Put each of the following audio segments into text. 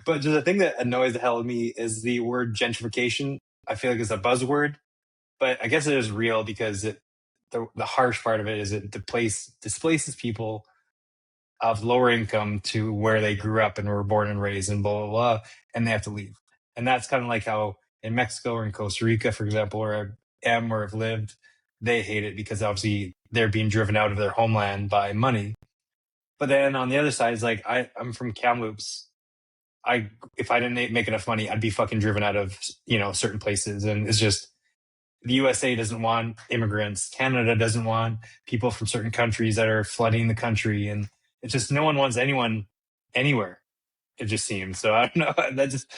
But the thing that annoys the hell out of me is the word gentrification. I feel like it's a buzzword, but I guess it is real because the harsh part of it is it displaces people of lower income to where they grew up and were born and raised and blah blah blah, and they have to leave. And that's kind of like how in Mexico or in Costa Rica, for example, where I am or have lived, they hate it because obviously they're being driven out of their homeland by money. But then on the other side, it's like I'm from Kamloops. I If I didn't make enough money, I'd be fucking driven out of certain places, and it's just the USA doesn't want immigrants. Canada doesn't want people from certain countries that are flooding the country, and it's just no one wants anyone anywhere. It just seems so. I don't know. That just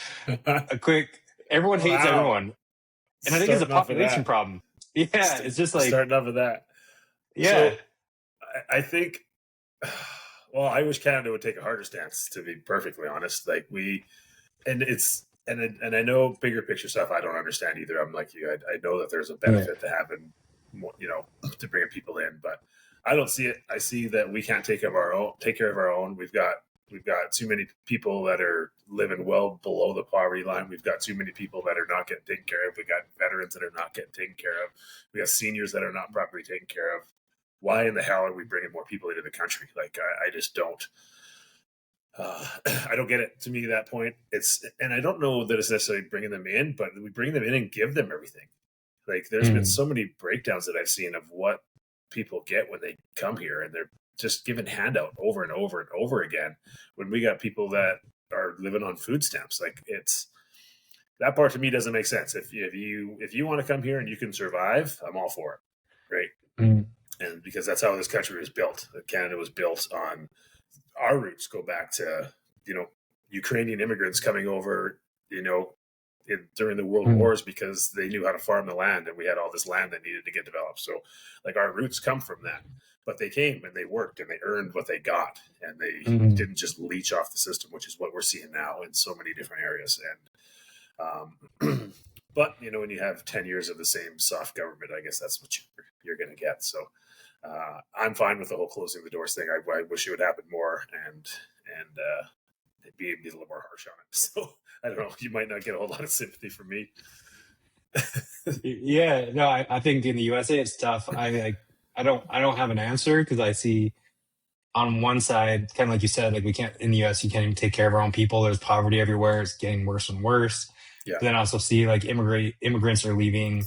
a quick. Everyone hates Wow. everyone, and I think it's a Starting off with population that. problem. Yeah, it's just like Starting off with that. yeah, So I think, well, I wish Canada would take a harder stance, to be perfectly honest. Like and I know bigger picture stuff I don't understand either. I'm like you. I know that there's a yeah, benefit to having, to bringing people in, but I don't see it. I see that we can't take care of our own. We've got too many people that are living well below the poverty line. We've got too many people that are not getting taken care of. We got veterans that are not getting taken care of. We got seniors that are not properly taken care of. Why in the hell are we bringing more people into the country? Like I just don't. I don't get it. To me, that point, and I don't know that it's necessarily bringing them in, but we bring them in and give them everything. Like there's been mm, so many breakdowns that I've seen of what people get when they come here, and they're just given handout over and over and over again. When we got people that are living on food stamps, like it's that part to me doesn't make sense. If you want to come here and you can survive, I'm all for it, right? mm, And because that's how this country was built. Canada was built on our roots go back to Ukrainian immigrants coming over, during the world mm, wars because they knew how to farm the land, and we had all this land that needed to get developed. So, like our roots come from that. But they came and they worked and they earned what they got, and they mm. didn't just leech off the system, which is what we're seeing now in so many different areas. But when you have 10 years of the same soft government, I guess that's what you're going to get. So I'm fine with the whole closing the doors thing. I wish it would happen more, and be a little more harsh on it. So I don't know. You might not get a whole lot of sympathy from me. Yeah. No, I think in the USA it's tough. I don't have an answer because I see on one side, kind of like you said, like we can't in the US, you can't even take care of our own people. There's poverty everywhere. It's getting worse and worse. Yeah. But then I also see like immigrants are leaving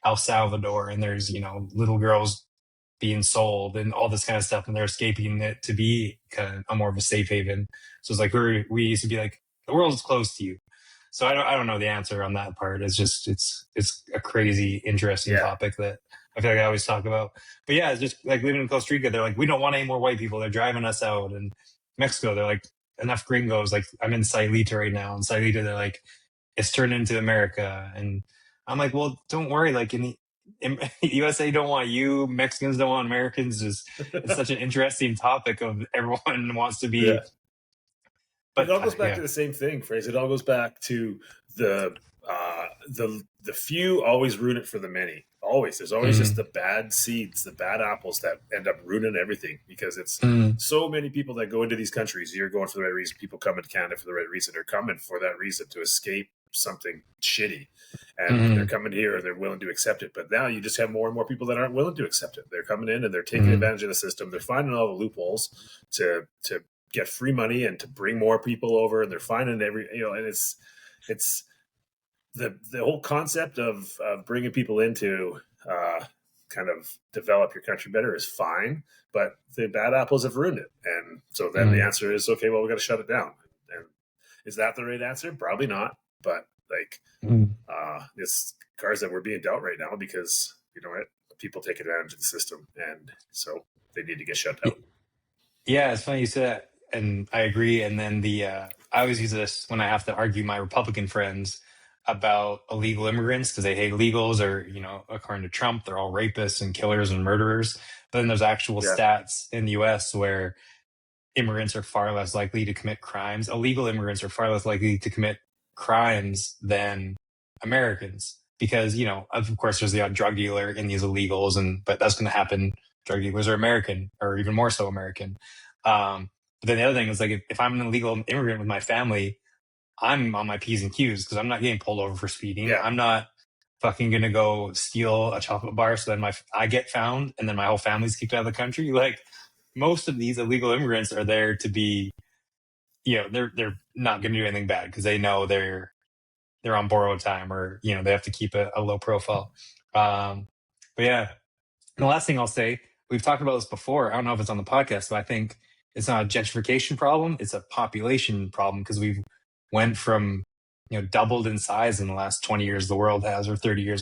El Salvador, and there's little girls being sold and all this kind of stuff, and they're escaping it to be kind of a more of a safe haven. So it's like we used to be like the world is closed to you. So I don't know the answer on that part. It's just it's a crazy interesting Yeah. topic that I feel like I always talk about. But yeah, it's just like living in Costa Rica. They're like, we don't want any more white people. They're driving us out. And Mexico, they're like, enough gringos. Like I'm in Sailita right now. And Sailita, they're like, it's turned into America. And I'm like, well, don't worry. Like in USA don't want you. Mexicans don't want Americans. It's such an interesting topic of everyone wants to Yeah. be. But it But all goes back yeah. to the same thing, phrase. It all goes back to the the few always ruin it for the many. Always, there's always just Mm, the bad seeds, the bad apples that end up ruining everything because it's mm, so many people that go into these countries. You're going for the right reason. People come into Canada for the right reason. They're coming for that reason to escape something shitty, and they're mm, coming here and they're willing to accept it. But now you just have more and more people that aren't willing to accept it. They're coming in and they're taking mm. advantage of the system. They're finding all the loopholes to get free money and to bring more people over, and they're finding and it's the whole concept of bringing people into kind of develop your country better is fine, but the bad apples have ruined it, and so then the Mm. answer is okay. Well, we got to shut it down. And is that the right answer? Probably not. But like, Mm. it's cards that we're being dealt right now because people take advantage of the system, and so they need to get shut down. Yeah, it's funny you said that, and I agree. And then I always use this when I have to argue my Republican friends about illegal immigrants because they hate illegals, or according to Trump, they're all rapists and killers and murderers. But then there's actual Yeah. stats in the U.S. where immigrants are far less likely to commit crimes. Illegal immigrants are far less likely to commit crimes than Americans because, of course, there's the odd drug dealer in these illegals, but that's going to happen. Drug dealers are American, or even more so American. But then the other thing is like if I'm an illegal immigrant with my family, I'm on my P's and Q's because I'm not getting pulled over for speeding. Yeah. I'm not fucking gonna go steal a chocolate bar so then I get found and then my whole family's kicked out of the country. Like most of these illegal immigrants are there to be, they're not gonna do anything bad because they know they're on borrowed time, or they have to keep a low profile. But yeah, and the last thing I'll say, we've talked about this before. I don't know if it's on the podcast, but I think it's not a gentrification problem; it's a population problem because we've went from doubled in size in the last 20 years. The world has, or 30 years.